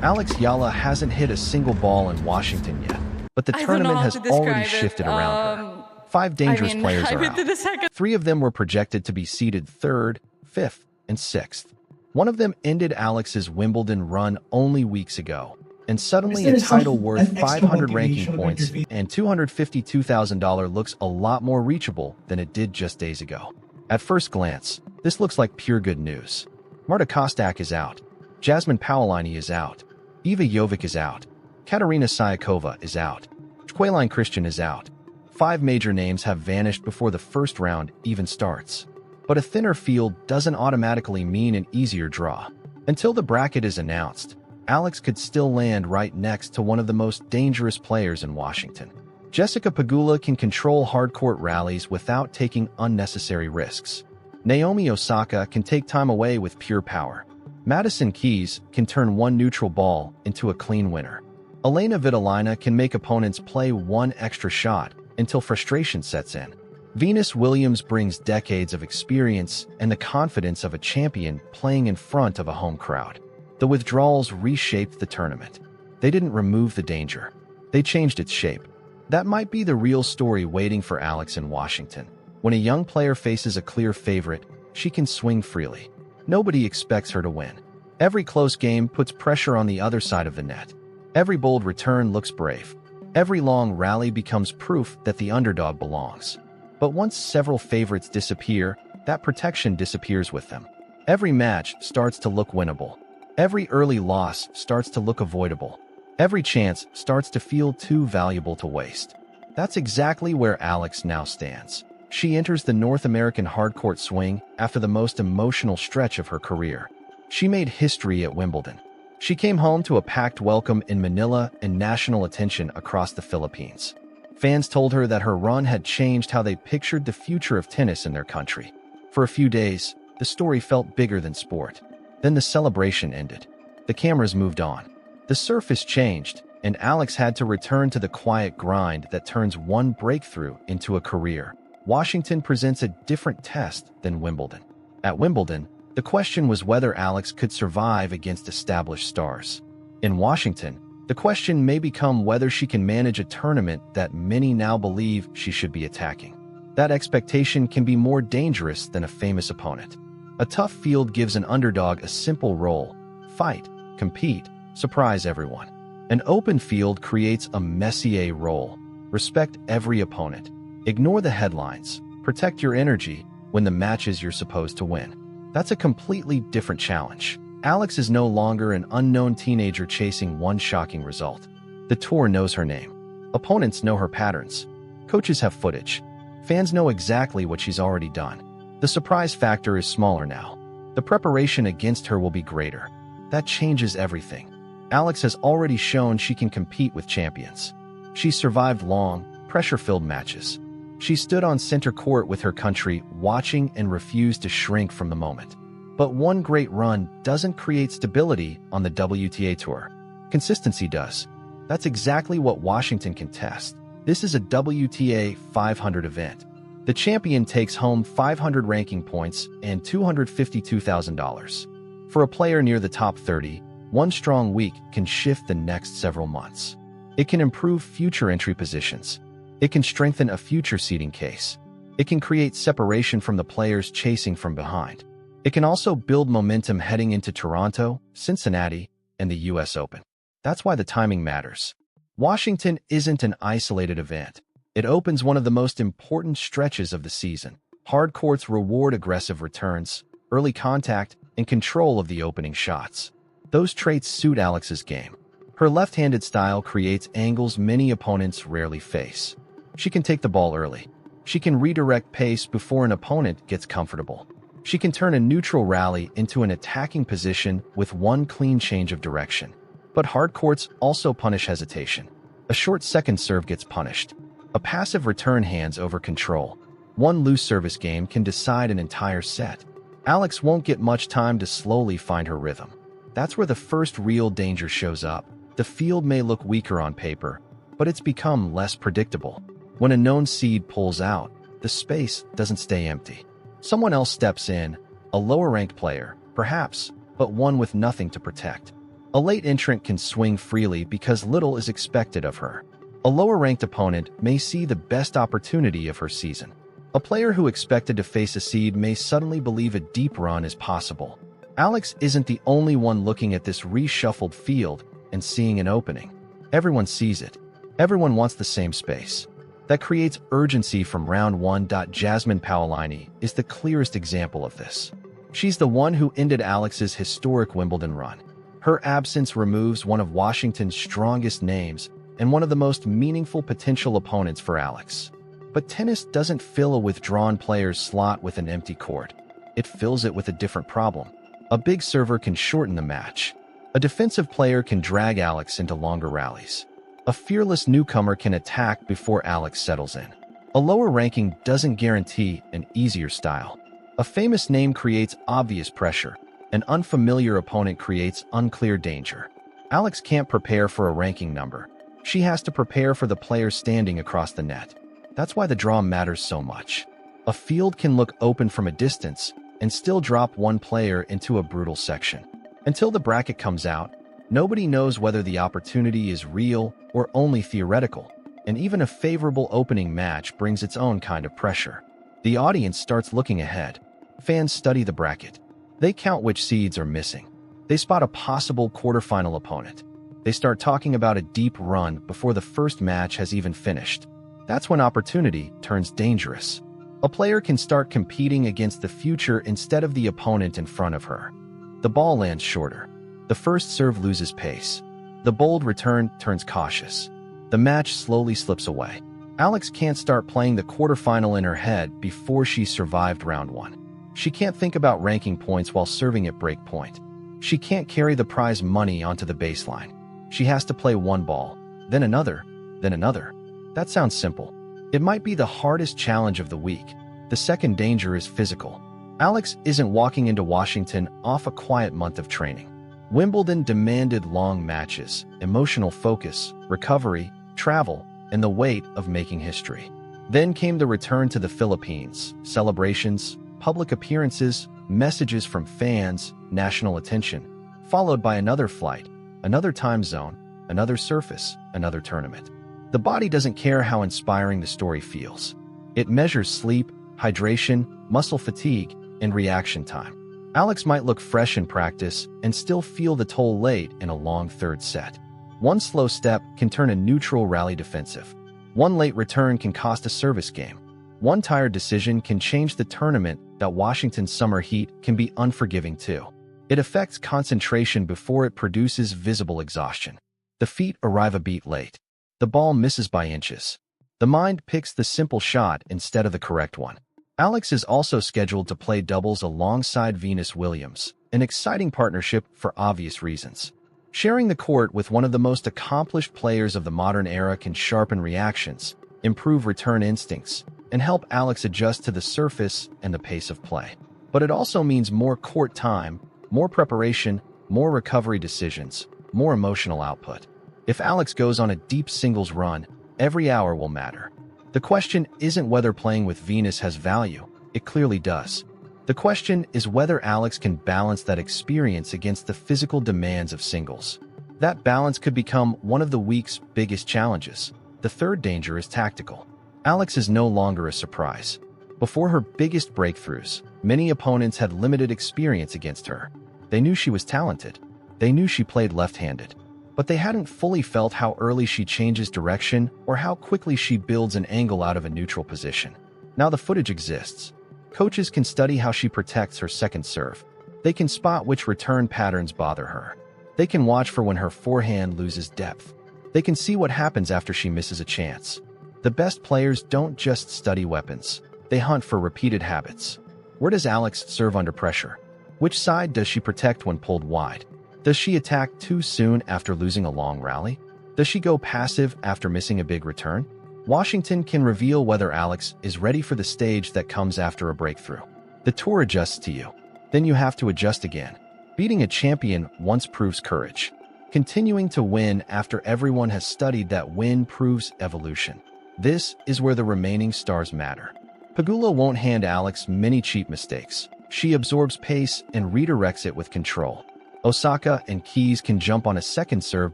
Eala hasn't hit a single ball in Washington yet, but the tournament has already shifted around her. 5 dangerous players are out. 3 of them were projected to be seeded 3rd, 5th, and 6th. One of them ended Alex's Wimbledon run only weeks ago, and suddenly a title worth 500 ranking points and $252,000 looks a lot more reachable than it did just days ago. At first glance, this looks like pure good news. Marta Kostak is out. Jasmine Paolini is out. Eva Jovic is out. Katerina Sayakova is out. Caroline Christian is out. 5 major names have vanished before the first round even starts. But a thinner field doesn't automatically mean an easier draw. Until the bracket is announced, Alex could still land right next to one of the most dangerous players in Washington. Jessica Pegula can control hard-court rallies without taking unnecessary risks. Naomi Osaka can take time away with pure power. Madison Keys can turn one neutral ball into a clean winner. Elena Svitolina can make opponents play one extra shot until frustration sets in. Venus Williams brings decades of experience and the confidence of a champion playing in front of a home crowd. The withdrawals reshaped the tournament. They didn't remove the danger. They changed its shape. That might be the real story waiting for Alex in Washington. When a young player faces a clear favorite, she can swing freely. Nobody expects her to win. Every close game puts pressure on the other side of the net. Every bold return looks brave. Every long rally becomes proof that the underdog belongs. But once several favorites disappear, that protection disappears with them. Every match starts to look winnable. Every early loss starts to look avoidable. Every chance starts to feel too valuable to waste. That's exactly where Alex now stands. She enters the North American hardcourt swing after the most emotional stretch of her career. She made history at Wimbledon. She came home to a packed welcome in Manila and national attention across the Philippines. Fans told her that her run had changed how they pictured the future of tennis in their country. For a few days, the story felt bigger than sport. Then the celebration ended. The cameras moved on. The surface changed, and Alex had to return to the quiet grind that turns one breakthrough into a career. Washington presents a different test than Wimbledon. At Wimbledon, the question was whether Alex could survive against established stars. In Washington, the question may become whether she can manage a tournament that many now believe she should be attacking. That expectation can be more dangerous than a famous opponent. A tough field gives an underdog a simple role: fight, compete, surprise everyone. An open field creates a Messier role: respect every opponent. Ignore the headlines. Protect your energy when the matches you're supposed to win. That's a completely different challenge. Alex is no longer an unknown teenager chasing one shocking result. The tour knows her name. Opponents know her patterns. Coaches have footage. Fans know exactly what she's already done. The surprise factor is smaller now. The preparation against her will be greater. That changes everything. Alex has already shown she can compete with champions. She's survived long, pressure-filled matches. She stood on center court with her country, watching and refused to shrink from the moment. But one great run doesn't create stability on the WTA Tour. Consistency does. That's exactly what Washington can test. This is a WTA 500 event. The champion takes home 500 ranking points and $252,000. For a player near the top 30, one strong week can shift the next several months. It can improve future entry positions. It can strengthen a future seeding case. It can create separation from the players chasing from behind. It can also build momentum heading into Toronto, Cincinnati, and the US Open. That's why the timing matters. Washington isn't an isolated event. It opens one of the most important stretches of the season. Hard courts reward aggressive returns, early contact, and control of the opening shots. Those traits suit Alex's game. Her left-handed style creates angles many opponents rarely face. She can take the ball early. She can redirect pace before an opponent gets comfortable. She can turn a neutral rally into an attacking position with one clean change of direction. But hard courts also punish hesitation. A short second serve gets punished. A passive return hands over control. One loose service game can decide an entire set. Alex won't get much time to slowly find her rhythm. That's where the first real danger shows up. The field may look weaker on paper, but it's become less predictable. When a known seed pulls out, the space doesn't stay empty. Someone else steps in, a lower-ranked player, perhaps, but one with nothing to protect. A late entrant can swing freely because little is expected of her. A lower-ranked opponent may see the best opportunity of her season. A player who expected to face a seed may suddenly believe a deep run is possible. Alex isn't the only one looking at this reshuffled field and seeing an opening. Everyone sees it. Everyone wants the same space. That creates urgency from round one. Jasmine Paolini is the clearest example of this. She's the one who ended Alex's historic Wimbledon run. Her absence removes one of Washington's strongest names and one of the most meaningful potential opponents for Alex. But tennis doesn't fill a withdrawn player's slot with an empty court. It fills it with a different problem. A big server can shorten the match. A defensive player can drag Alex into longer rallies. A fearless newcomer can attack before Alex settles in. A lower ranking doesn't guarantee an easier style. A famous name creates obvious pressure. An unfamiliar opponent creates unclear danger. Alex can't prepare for a ranking number. She has to prepare for the player standing across the net. That's why the draw matters so much. A field can look open from a distance and still drop one player into a brutal section. Until the bracket comes out, nobody knows whether the opportunity is real or only theoretical, and even a favorable opening match brings its own kind of pressure. The audience starts looking ahead. Fans study the bracket. They count which seeds are missing. They spot a possible quarterfinal opponent. They start talking about a deep run before the first match has even finished. That's when opportunity turns dangerous. A player can start competing against the future instead of the opponent in front of her. The ball lands shorter. The first serve loses pace. The bold return turns cautious. The match slowly slips away. Alex can't start playing the quarterfinal in her head before she's survived round one. She can't think about ranking points while serving at break point. She can't carry the prize money onto the baseline. She has to play one ball, then another, then another. That sounds simple. It might be the hardest challenge of the week. The second danger is physical. Alex isn't walking into Washington off a quiet month of training. Wimbledon demanded long matches, emotional focus, recovery, travel, and the weight of making history. Then came the return to the Philippines, celebrations, public appearances, messages from fans, national attention, followed by another flight, another time zone, another surface, another tournament. The body doesn't care how inspiring the story feels. It measures sleep, hydration, muscle fatigue, and reaction time. Alex might look fresh in practice and still feel the toll late in a long third set. One slow step can turn a neutral rally defensive. One late return can cost a service game. One tired decision can change the tournament. That Washington's summer heat can be unforgiving too. It affects concentration before it produces visible exhaustion. The feet arrive a beat late. The ball misses by inches. The mind picks the simple shot instead of the correct one. Alex is also scheduled to play doubles alongside Venus Williams, an exciting partnership for obvious reasons. Sharing the court with one of the most accomplished players of the modern era can sharpen reactions, improve return instincts, and help Alex adjust to the surface and the pace of play. But it also means more court time, more preparation, more recovery decisions, more emotional output. If Alex goes on a deep singles run, every hour will matter. The question isn't whether playing with Venus has value. It clearly does. The question is whether Alex can balance that experience against the physical demands of singles. That balance could become one of the week's biggest challenges. The third danger is tactical. Alex is no longer a surprise. Before her biggest breakthroughs, many opponents had limited experience against her. They knew she was talented. They knew she played left-handed. But they hadn't fully felt how early she changes direction or how quickly she builds an angle out of a neutral position. Now the footage exists. Coaches can study how she protects her second serve. They can spot which return patterns bother her. They can watch for when her forehand loses depth. They can see what happens after she misses a chance. The best players don't just study weapons. They hunt for repeated habits. Where does Alex serve under pressure? Which side does she protect when pulled wide? Does she attack too soon after losing a long rally? Does she go passive after missing a big return? Washington can reveal whether Alex is ready for the stage that comes after a breakthrough. The tour adjusts to you. Then you have to adjust again. Beating a champion once proves courage. Continuing to win after everyone has studied that win proves evolution. This is where the remaining stars matter. Pegula won't hand Alex many cheap mistakes. She absorbs pace and redirects it with control. Osaka and Keys can jump on a second serve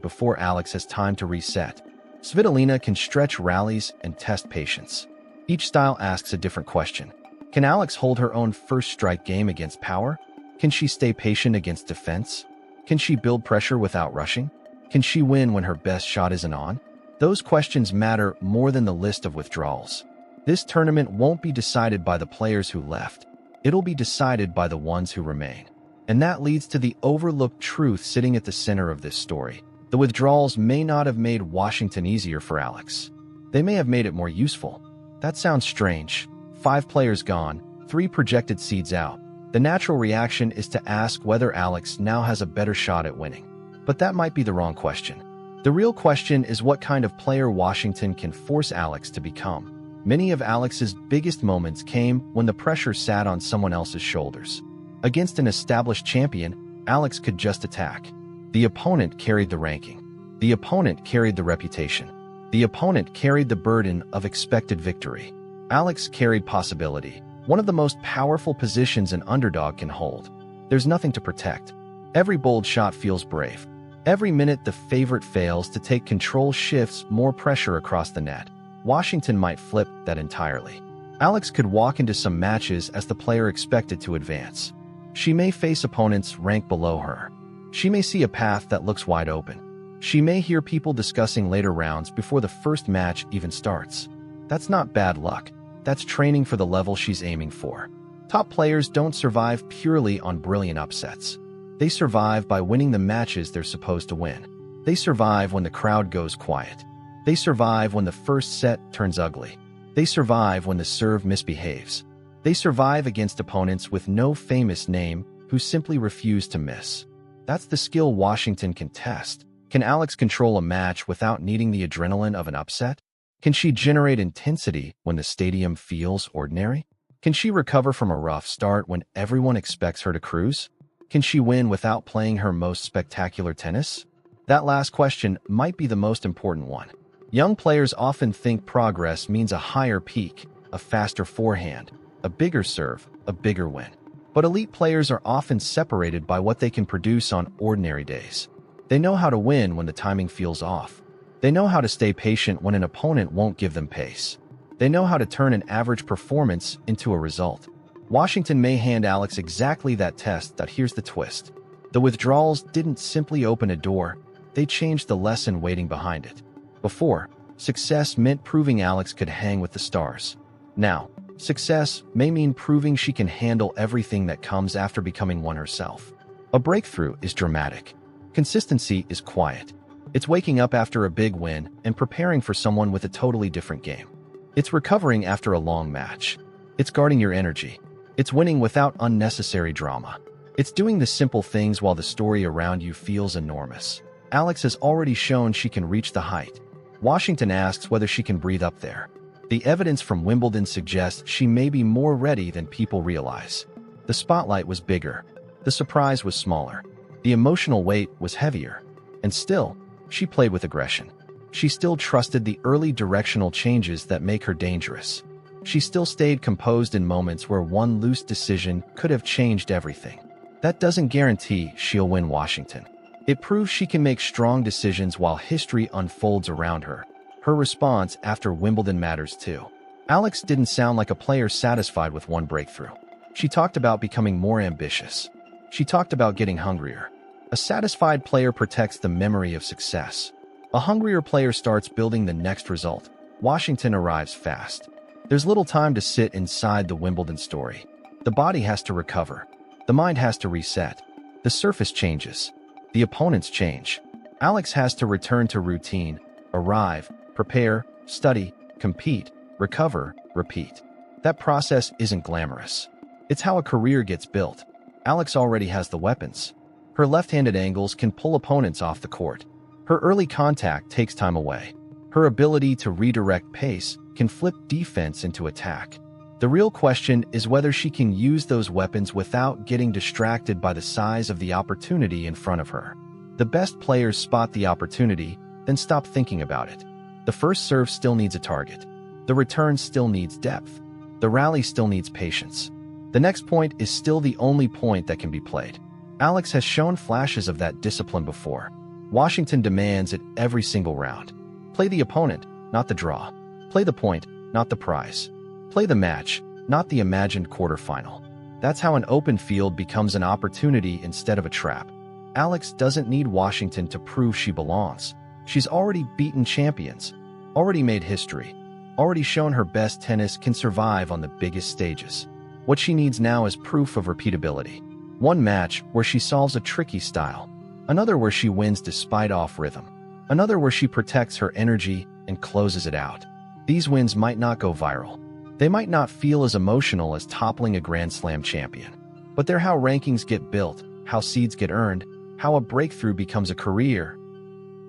before Alex has time to reset. Svitolina can stretch rallies and test patience. Each style asks a different question. Can Alex hold her own first strike game against power? Can she stay patient against defense? Can she build pressure without rushing? Can she win when her best shot isn't on? Those questions matter more than the list of withdrawals. This tournament won't be decided by the players who left. It'll be decided by the ones who remain. And that leads to the overlooked truth sitting at the center of this story. The withdrawals may not have made Washington easier for Alex. They may have made it more useful. That sounds strange. 5 players gone, 3 projected seeds out. The natural reaction is to ask whether Alex now has a better shot at winning. But that might be the wrong question. The real question is what kind of player Washington can force Alex to become. Many of Alex's biggest moments came when the pressure sat on someone else's shoulders. Against an established champion, Alex could just attack. The opponent carried the ranking. The opponent carried the reputation. The opponent carried the burden of expected victory. Alex carried possibility, one of the most powerful positions an underdog can hold. There's nothing to protect. Every bold shot feels brave. Every minute the favorite fails to take control shifts more pressure across the net. Washington might flip that entirely. Alex could walk into some matches as the player expected to advance. She may face opponents ranked below her. She may see a path that looks wide open. She may hear people discussing later rounds before the first match even starts. That's not bad luck. That's training for the level she's aiming for. Top players don't survive purely on brilliant upsets. They survive by winning the matches they're supposed to win. They survive when the crowd goes quiet. They survive when the first set turns ugly. They survive when the serve misbehaves. They survive against opponents with no famous name who simply refuse to miss. That's the skill Washington can test. Can Alex control a match without needing the adrenaline of an upset? Can she generate intensity when the stadium feels ordinary? Can she recover from a rough start when everyone expects her to cruise? Can she win without playing her most spectacular tennis? That last question might be the most important one. Young players often think progress means a higher peak, a faster forehand, a bigger serve, a bigger win. But elite players are often separated by what they can produce on ordinary days. They know how to win when the timing feels off. They know how to stay patient when an opponent won't give them pace. They know how to turn an average performance into a result. Washington may hand Alex exactly that test. That here's the twist. The withdrawals didn't simply open a door, they changed the lesson waiting behind it. Before, success meant proving Alex could hang with the stars. Now, success may mean proving she can handle everything that comes after becoming one herself. A breakthrough is dramatic. Consistency is quiet. It's waking up after a big win and preparing for someone with a totally different game. It's recovering after a long match. It's guarding your energy. It's winning without unnecessary drama. It's doing the simple things while the story around you feels enormous. Alex has already shown she can reach the height. Washington asks whether she can breathe up there. The evidence from Wimbledon suggests she may be more ready than people realize. The spotlight was bigger. The surprise was smaller. The emotional weight was heavier. And still, she played with aggression. She still trusted the early directional changes that make her dangerous. She still stayed composed in moments where one loose decision could have changed everything. That doesn't guarantee she'll win Washington. It proves she can make strong decisions while history unfolds around her. Her response after Wimbledon matters too. Alex didn't sound like a player satisfied with one breakthrough. She talked about becoming more ambitious. She talked about getting hungrier. A satisfied player protects the memory of success. A hungrier player starts building the next result. Washington arrives fast. There's little time to sit inside the Wimbledon story. The body has to recover. The mind has to reset. The surface changes. The opponents change. Alex has to return to routine, arrive, prepare, study, compete, recover, repeat. That process isn't glamorous. It's how a career gets built. Alex already has the weapons. Her left-handed angles can pull opponents off the court. Her early contact takes time away. Her ability to redirect pace can flip defense into attack. The real question is whether she can use those weapons without getting distracted by the size of the opportunity in front of her. The best players spot the opportunity, then stop thinking about it. The first serve still needs a target. The return still needs depth. The rally still needs patience. The next point is still the only point that can be played. Alex has shown flashes of that discipline before. Washington demands it every single round. Play the opponent, not the draw. Play the point, not the prize. Play the match, not the imagined quarterfinal. That's how an open field becomes an opportunity instead of a trap. Alex doesn't need Washington to prove she belongs. She's already beaten champions, already made history, already shown her best tennis can survive on the biggest stages. What she needs now is proof of repeatability. One match where she solves a tricky style, another where she wins despite off rhythm, another where she protects her energy and closes it out. These wins might not go viral. They might not feel as emotional as toppling a Grand Slam champion, but they're how rankings get built, how seeds get earned, how a breakthrough becomes a career.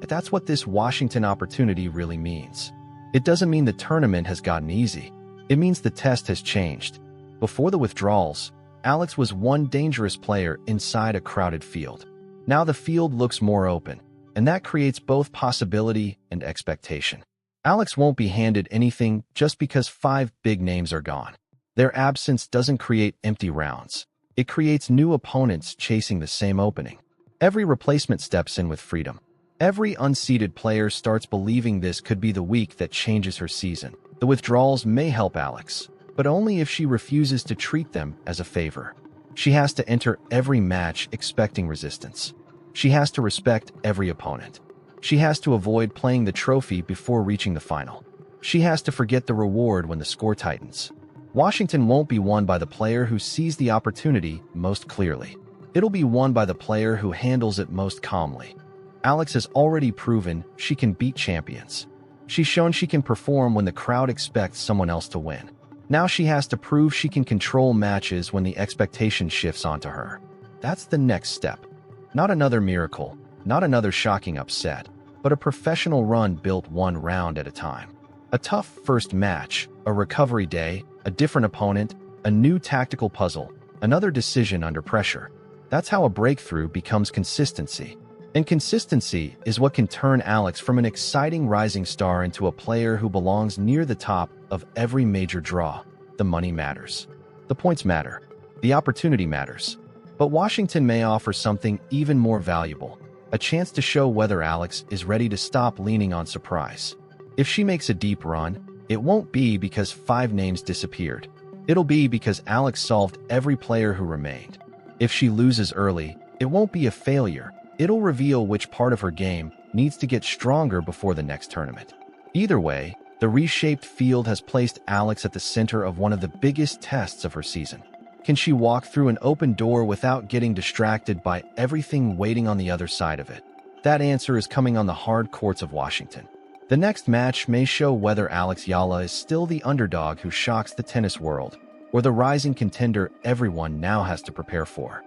That's what this Washington opportunity really means. It doesn't mean the tournament has gotten easy. It means the test has changed. Before the withdrawals, Alex was one dangerous player inside a crowded field. Now the field looks more open, and that creates both possibility and expectation. Alex won't be handed anything just because 5 big names are gone. Their absence doesn't create empty rounds. It creates new opponents chasing the same opening. Every replacement steps in with freedom. Every unseeded player starts believing this could be the week that changes her season. The withdrawals may help Alex, but only if she refuses to treat them as a favor. She has to enter every match expecting resistance. She has to respect every opponent. She has to avoid playing the trophy before reaching the final. She has to forget the reward when the score tightens. Washington won't be won by the player who sees the opportunity most clearly. It'll be won by the player who handles it most calmly. Alex has already proven she can beat champions. She's shown she can perform when the crowd expects someone else to win. Now she has to prove she can control matches when the expectation shifts onto her. That's the next step. Not another miracle, not another shocking upset, but a professional run built one round at a time. A tough first match, a recovery day, a different opponent, a new tactical puzzle, another decision under pressure. That's how a breakthrough becomes consistency. And consistency is what can turn Alex from an exciting rising star into a player who belongs near the top of every major draw. The money matters. The points matter. The opportunity matters. But Washington may offer something even more valuable, a chance to show whether Alex is ready to stop leaning on surprise. If she makes a deep run, it won't be because 5 names disappeared. It'll be because Alex solved every player who remained. If she loses early, it won't be a failure. It'll reveal which part of her game needs to get stronger before the next tournament. Either way, the reshaped field has placed Alex at the center of one of the biggest tests of her season. Can she walk through an open door without getting distracted by everything waiting on the other side of it? That answer is coming on the hard courts of Washington. The next match may show whether Eala is still the underdog who shocks the tennis world, or the rising contender everyone now has to prepare for.